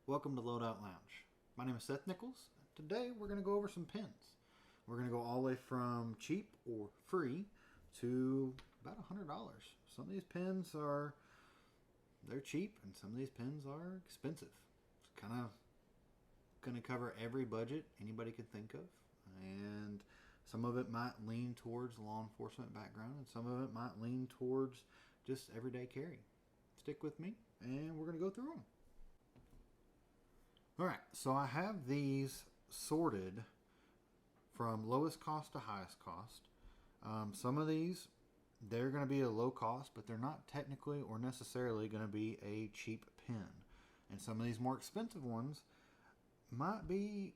Welcome to Loadout Lounge. My name is Seth Nichols. Today we're going to go over some pens. We're going to go all the way from cheap or free to about $100. Some of these pens they're cheap and some of these pens are expensive. It's kind of going to cover every budget anybody could think of. And some of it might lean towards law enforcement background and some of it might lean towards just everyday carry. Stick with me and we're going to go through them. Alright, so I have these sorted from lowest cost to highest cost. Some of these, they're going to be a low cost, but they're not technically or necessarily going to be a cheap pen. And some of these more expensive ones might be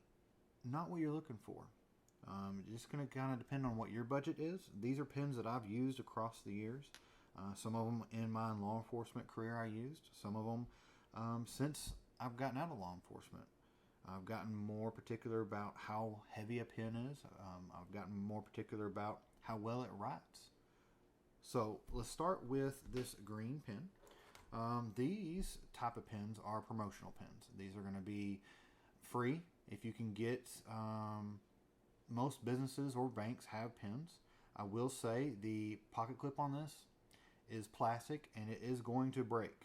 not what you're looking for. It's just going to kind of depend on what your budget is. These are pens that I've used across the years. Some of them in my law enforcement career I used. Some of them since I've gotten out of law enforcement. I've gotten more particular about how heavy a pen is. I've gotten more particular about how well it writes. So let's start with this green pen. These type of pens are promotional pens. These are going to be free if you can get. Most businesses or banks have pens. I will say the pocket clip on this is plastic and it is going to break.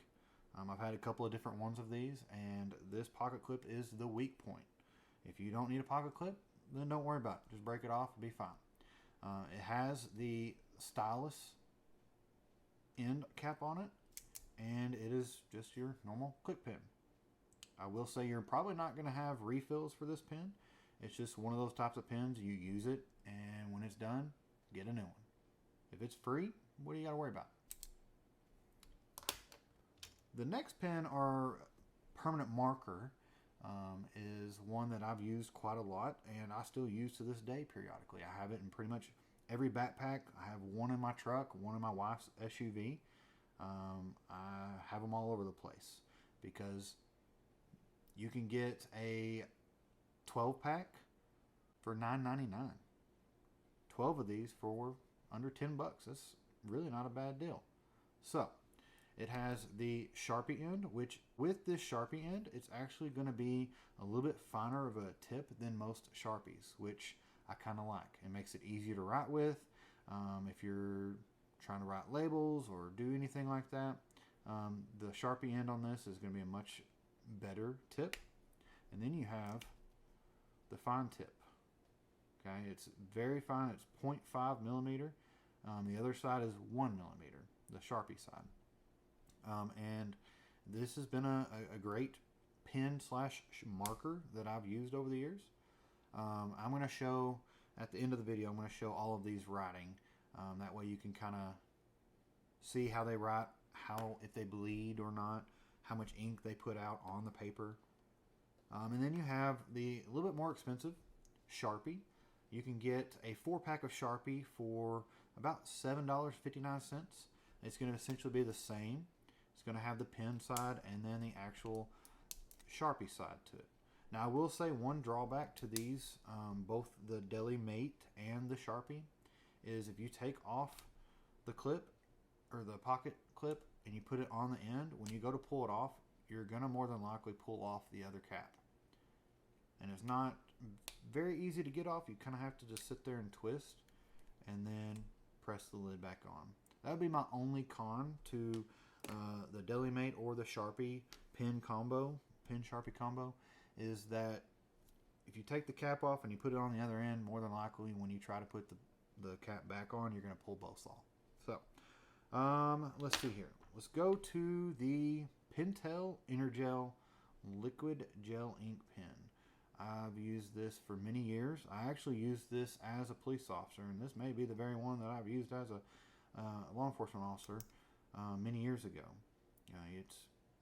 I've had a couple of different ones of these, and this pocket clip is the weak point. If you don't need a pocket clip, then don't worry about it. Just break it off and be fine. It has the stylus end cap on it, and it is just your normal clip pen. I will say you're probably not going to have refills for this pen. It's just one of those types of pens. You use it, and when it's done, get a new one. If it's free, what do you got to worry about? The next pen, or permanent marker, is one that I've used quite a lot and I still use to this day periodically. I have it in pretty much every backpack. I have one in my truck, one in my wife's SUV. I have them all over the place because you can get a 12 pack for $9.99. 12 of these for under $10. That's really not a bad deal. So it has the Sharpie end, which with this Sharpie end, it's actually going to be a little bit finer of a tip than most Sharpies, which I kind of like. It makes it easier to write with. If you're trying to write labels or do anything like that, the Sharpie end on this is going to be a much better tip. And then you have the fine tip. Okay, it's very fine. It's 0.5 millimeter. The other side is 1 millimeter, the Sharpie side. And this has been a great pen / marker that I've used over the years. I'm going to show, at the end of the video, I'm going to show all of these writing. That way you can kind of see how they write, if they bleed or not, how much ink they put out on the paper. And then you have the a little bit more expensive Sharpie. You can get a 4-pack of Sharpie for about $7.59. It's going to essentially be the same. It's going to have the pen side and then the actual Sharpie side to it. Now I will say one drawback to these, both the Deli Mate and the Sharpie, is if you take off the clip or the pocket clip and you put it on the end, when you go to pull it off, you're going to more than likely pull off the other cap. And it's not very easy to get off. You kind of have to just sit there and twist and then press the lid back on. That would be my only con to the Deli Mate or the Sharpie pen Sharpie combo, is that if you take the cap off and you put it on the other end, more than likely when you try to put the cap back on, you're going to pull both off. So let's see here. Let's go to the Pentel Energel liquid gel ink pen. I've used this for many years. I actually used this as a police officer, and this may be the very one that I've used as a law enforcement officer many years ago.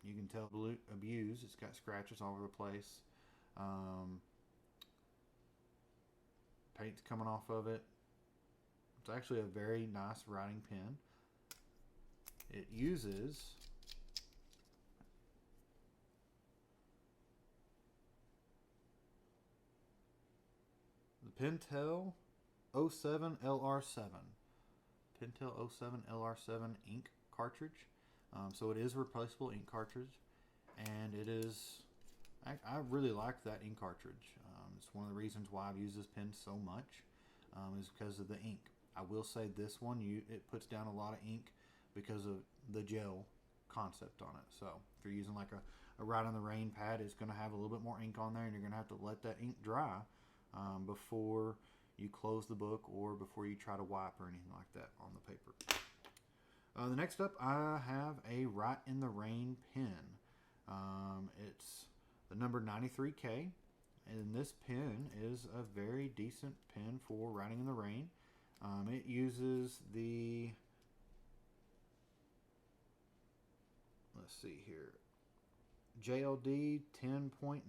You can tell abused. It's got scratches all over the place. Paint's coming off of it. It's actually a very nice writing pen. It uses the Pentel 07 LR7. Pentel 07 LR7 ink cartridge. So it is a replaceable ink cartridge, and it is I really like that ink cartridge. It's one of the reasons why I've used this pen so much, is because of the ink. I will say this one, it puts down a lot of ink because of the gel concept on it. So if you're using like a Rite in the Rain pad, it's going to have a little bit more ink on there, and you're going to have to let that ink dry before you close the book or before you try to wipe or anything like that on the paper. The next up, I have a Rite in the Rain pen. It's the number 93K, and this pen is a very decent pen for writing in the rain. It uses the, let's see here, JLD 10.9,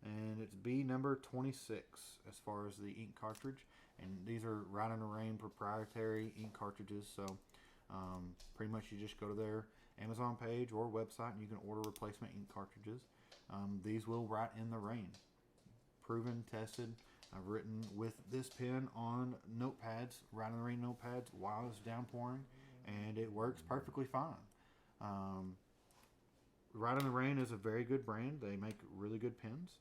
and it's B number 26 as far as the ink cartridge. And these are Rite in the Rain proprietary ink cartridges, so pretty much you just go to their Amazon page or website and you can order replacement ink cartridges. These will write in the rain. Proven, tested. I've written with this pen on notepads, Rite in the Rain notepads, while it's downpouring, and it works perfectly fine. Rite in the Rain is a very good brand. They make really good pens,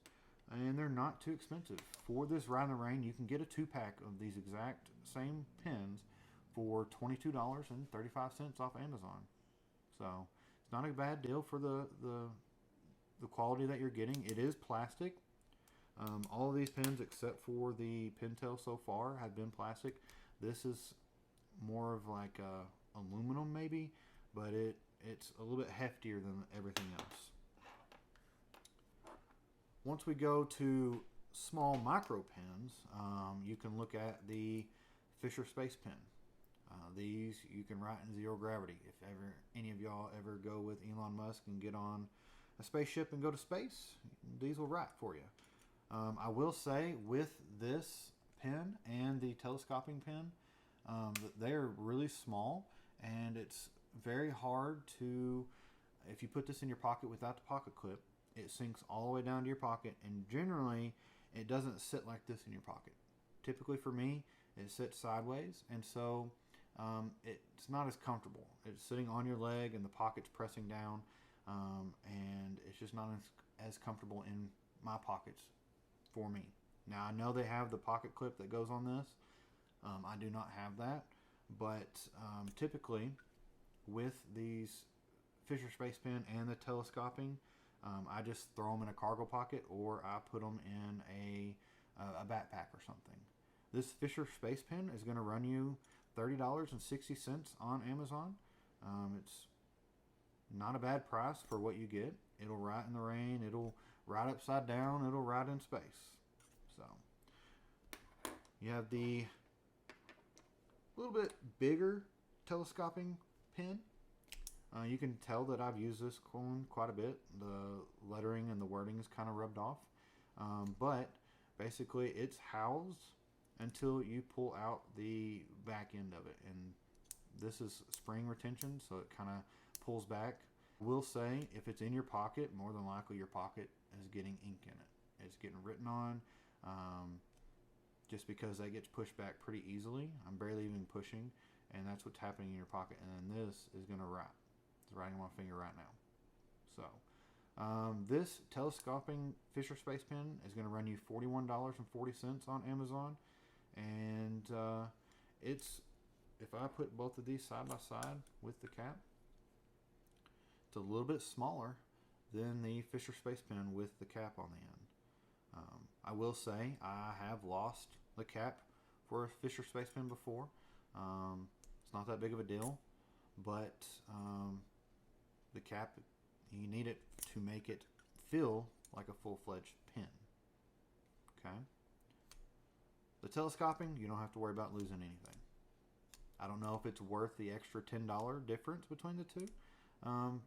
and they're not too expensive. For this Rite in the Rain, you can get a 2-pack of these exact same pens for $22.35 off Amazon. So it's not a bad deal for the quality that you're getting. It is plastic. All of these pens except for the Pentel so far have been plastic. This is more of like aluminum maybe, but it's a little bit heftier than everything else. Once we go to small micro pens, you can look at the Fisher Space Pen. These you can write in zero gravity. If ever any of y'all ever go with Elon Musk and get on a spaceship and go to space, these will write for you. I will say with this pen and the telescoping pen, they are really small, and it's very hard to, if you put this in your pocket without the pocket clip, it sinks all the way down to your pocket, and generally it doesn't sit like this in your pocket. Typically for me, it sits sideways, and so it's not as comfortable. It's sitting on your leg and the pocket's pressing down, and it's just not as comfortable in my pockets for me. Now I know they have the pocket clip that goes on this. I do not have that, but typically with these Fisher Space Pen and the telescoping, I just throw them in a cargo pocket, or I put them in a backpack or something. This Fisher Space Pen is going to run you $30.60 on Amazon. It's not a bad price for what you get. It'll write in the rain. It'll write upside down. It'll write in space. So you have the little bit bigger telescoping pen. You can tell that I've used this one quite a bit. The lettering and the wording is kind of rubbed off. But basically it's housed until you pull out the back end of it. And this is spring retention, so it kind of pulls back. I will say, if it's in your pocket, more than likely your pocket is getting ink in it. It's getting written on, just because that gets pushed back pretty easily. I'm barely even pushing, and that's what's happening in your pocket. And then this is going to write. It's writing on my finger right now. So this telescoping Fisher Space Pen is going to run you $41.40 on Amazon. And it's, if I put both of these side by side with the cap, it's a little bit smaller than the Fisher Space Pen with the cap on the end. I will say I have lost the cap for a Fisher Space Pen before. It's not that big of a deal, but the cap, you need it to make it feel like a full-fledged pen. Okay? The telescoping, you don't have to worry about losing anything. I don't know if it's worth the extra $10 difference between the two,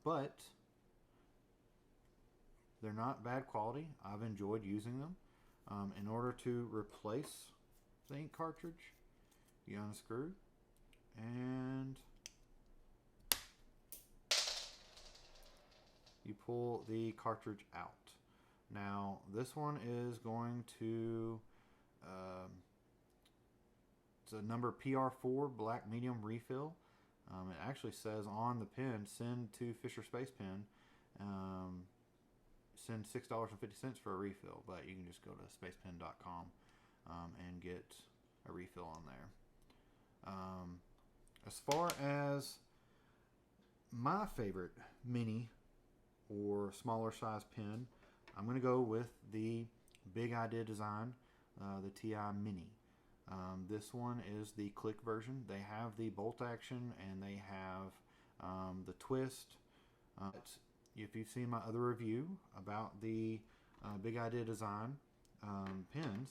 but they're not bad quality. I've enjoyed using them. In order to replace the ink cartridge, you unscrew and you pull the cartridge out. Now this one is going to it's a number PR4 black medium refill. It actually says on the pen, send to Fisher Space Pen. send $6.50 for a refill, but you can just go to spacepen.com and get a refill on there. As far as my favorite mini or smaller size pen, I'm going to go with the Big Idea Design, the TI Mini. This one is the click version. They have the bolt action and they have the twist. If you've seen my other review about the Big Idea Design pens,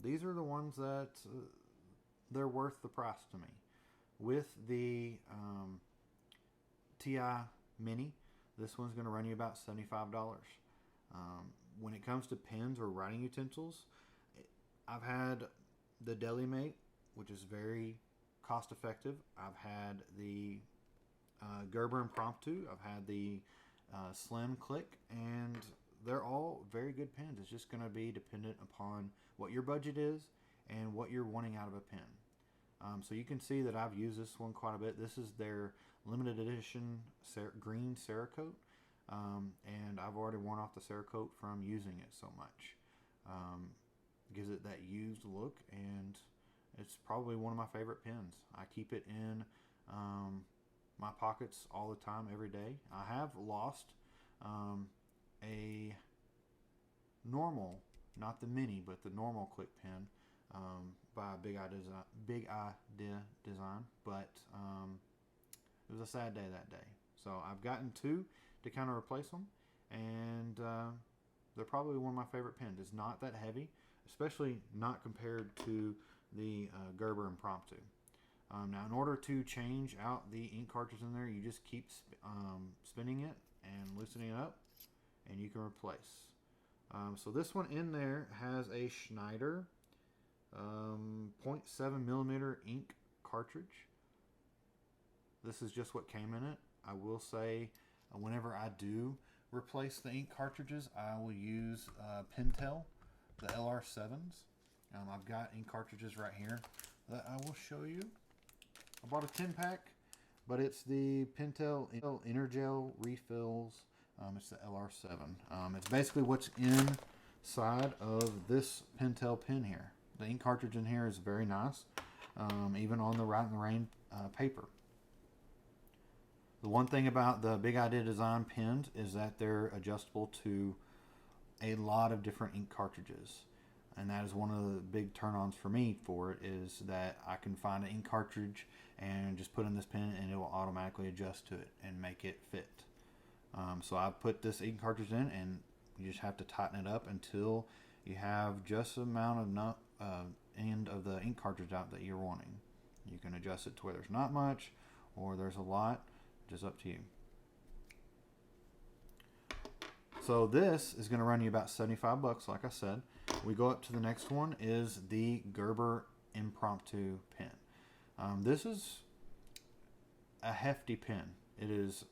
these are the ones that they're worth the price to me. With the TI Mini, this one's going to run you about $75. When it comes to pens or writing utensils, I've had the Deli Mate, which is very cost effective. I've had the Gerber Impromptu. I've had the Slim Click, and they're all very good pens. It's just going to be dependent upon what your budget is and what you're wanting out of a pen. So you can see that I've used this one quite a bit. This is their limited edition green Cerakote, and I've already worn off the Cerakote from using it so much. Gives it that used look, and it's probably one of my favorite pens. I keep it in my pockets all the time, every day. I have lost a normal, not the mini, but the normal click pen by Big Idea Design, but it was a sad day that day. So I've gotten two to kind of replace them, and they're probably one of my favorite pens. It's not that heavy, especially not compared to the Gerber Impromptu. Now, in order to change out the ink cartridge in there, you just keep spinning it and loosening it up, and you can replace. So this one in there has a Schneider 0.7 millimeter ink cartridge. This is just what came in it. I will say, whenever I do replace the ink cartridges, I will use Pentel, the LR7s. I've got ink cartridges right here that I will show you. I bought a 10-pack, but it's the Pentel Energel refills. It's the LR7. It's basically what's inside of this Pentel pen here. The ink cartridge in here is very nice, even on the Rite in the Rain paper. The one thing about the Big Idea Design pens is that they're adjustable to a lot of different ink cartridges. And that is one of the big turn-ons for me for it, is that I can find an ink cartridge and just put in this pen and it will automatically adjust to it and make it fit. So I've put this ink cartridge in, and you just have to tighten it up until you have just the amount of end of the ink cartridge out that you're wanting. You can adjust it to where there's not much or there's a lot, just up to you. So this is going to run you about $75, like I said. We go up to the next one, is the Gerber Impromptu Pen. This is a hefty pen. It is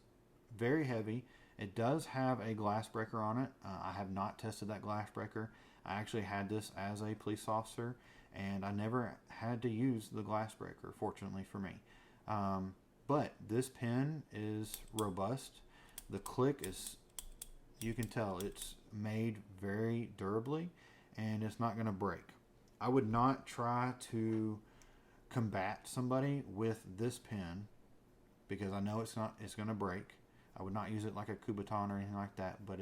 very heavy. It does have a glass breaker on it. I have not tested that glass breaker. I actually had this as a police officer, and I never had to use the glass breaker, fortunately for me. But this pen is robust. The click is, you can tell it's made very durably, and it's not going to break. I would not try to combat somebody with this pen, because I know it's going to break. I would not use it like a Kubotan or anything like that, but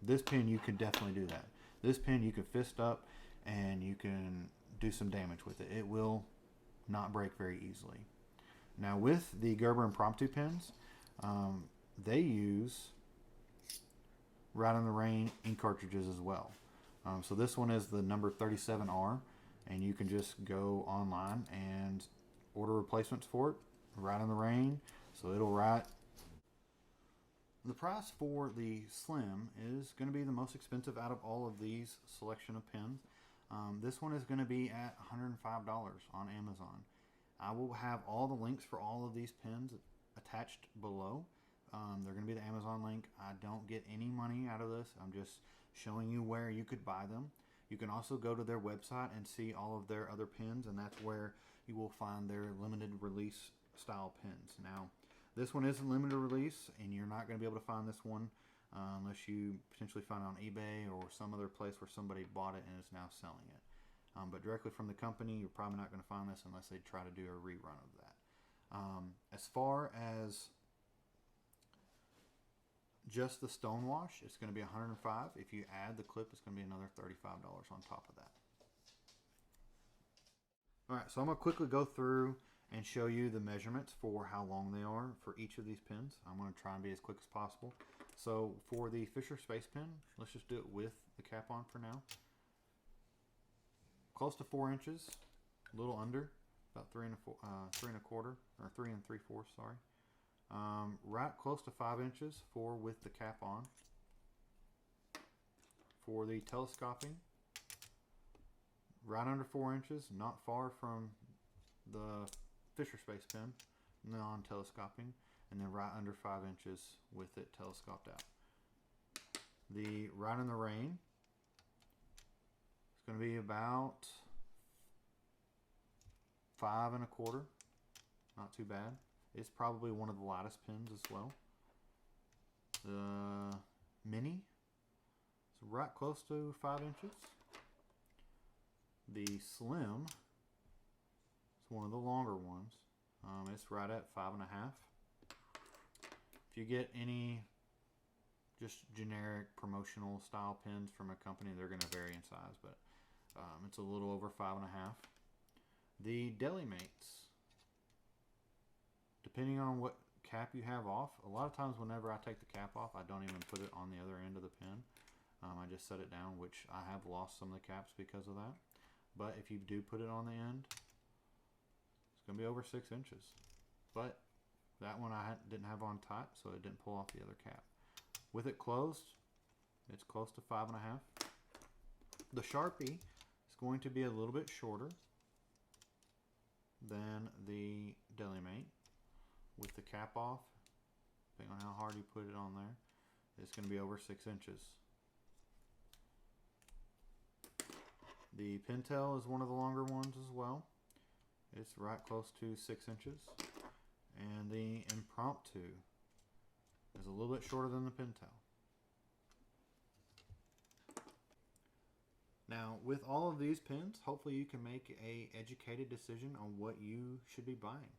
this pen, you can definitely do that. This pen you can fist up and you can do some damage with it. It will not break very easily. Now with the Gerber Impromptu pens, they use Rite in the Rain ink cartridges as well. So this one is the number 37R, and you can just go online and order replacements for it. Rite in the Rain, so it'll write. The price for the Slim is going to be the most expensive out of all of these selection of pens. This one is going to be at $105 on Amazon. I will have all the links for all of these pens attached below. They're going to be the Amazon link. I don't get any money out of this. I'm just showing you where you could buy them. You can also go to their website and see all of their other pens, and that's where you will find their limited release style pens. Now, this one isn't limited release, and you're not going to be able to find this one unless you potentially find it on eBay or some other place where somebody bought it and is now selling it. But directly from the company, you're probably not going to find this unless they try to do a rerun of that. As far as just the stone wash, it's going to be $105. If you add the clip, it's going to be another $35 on top of that. Alright, so I'm going to quickly go through and show you the measurements for how long they are for each of these pins. I'm going to try and be as quick as possible. So for the Fisher Space Pen, let's just do it with the cap on for now. Close to 4 inches, a little under, about 3 1/4 or 3 3/4, sorry. Right close to 5 inches for with the cap on. For the telescoping, right under 4 inches, not far from the Fisher Space Pen, non-telescoping, and then right under 5 inches with it telescoped out. The Right in the Rain is going to be about 5 1/4, not too bad. It's probably one of the lightest pens as well. The Mini is right close to 5 inches. The Slim is one of the longer ones. It's right at 5 1/2. If you get any just generic promotional style pens from a company, they're going to vary in size, but it's a little over 5 1/2. The Deli Mates, depending on what cap you have off, a lot of times whenever I take the cap off, I don't even put it on the other end of the pen. I just set it down, which I have lost some of the caps because of that. But if you do put it on the end, it's going to be over 6 inches. But that one I didn't have on tight, so it didn't pull off the other cap. With it closed, it's close to 5 1/2. The Sharpie is going to be a little bit shorter than the Deli Mate. With the cap off, depending on how hard you put it on there, it's going to be over 6 inches. The Pentel is one of the longer ones as well. It's right close to 6 inches. And the Impromptu is a little bit shorter than the Pentel. Now, with all of these pens, hopefully you can make an educated decision on what you should be buying.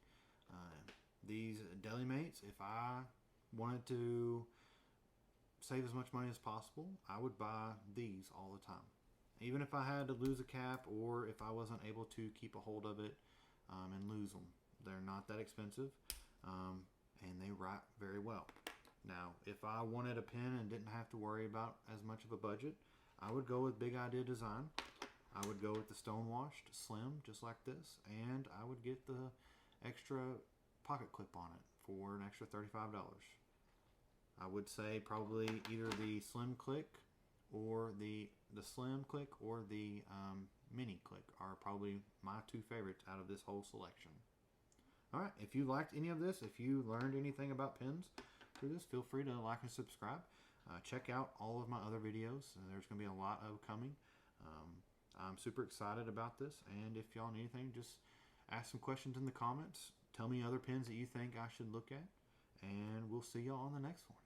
These Deli Mates, if I wanted to save as much money as possible, I would buy these all the time. Even if I had to lose a cap or if I wasn't able to keep a hold of it and lose them. They're not that expensive and they write very well. Now, if I wanted a pen and didn't have to worry about as much of a budget, I would go with Big Idea Design. I would go with the Stone Washed Slim, just like this, and I would get the extra pocket clip on it for an extra $35. I would say probably either the Slim Click or the Slim Click or the Mini Click are probably my two favorites out of this whole selection. Alright, if you liked any of this, if you learned anything about pens through this, feel free to like and subscribe. Check out all of my other videos. There's going to be a lot of coming. I'm super excited about this, and if y'all need anything, just ask some questions in the comments. Tell me other pens that you think I should look at, and we'll see y'all on the next one.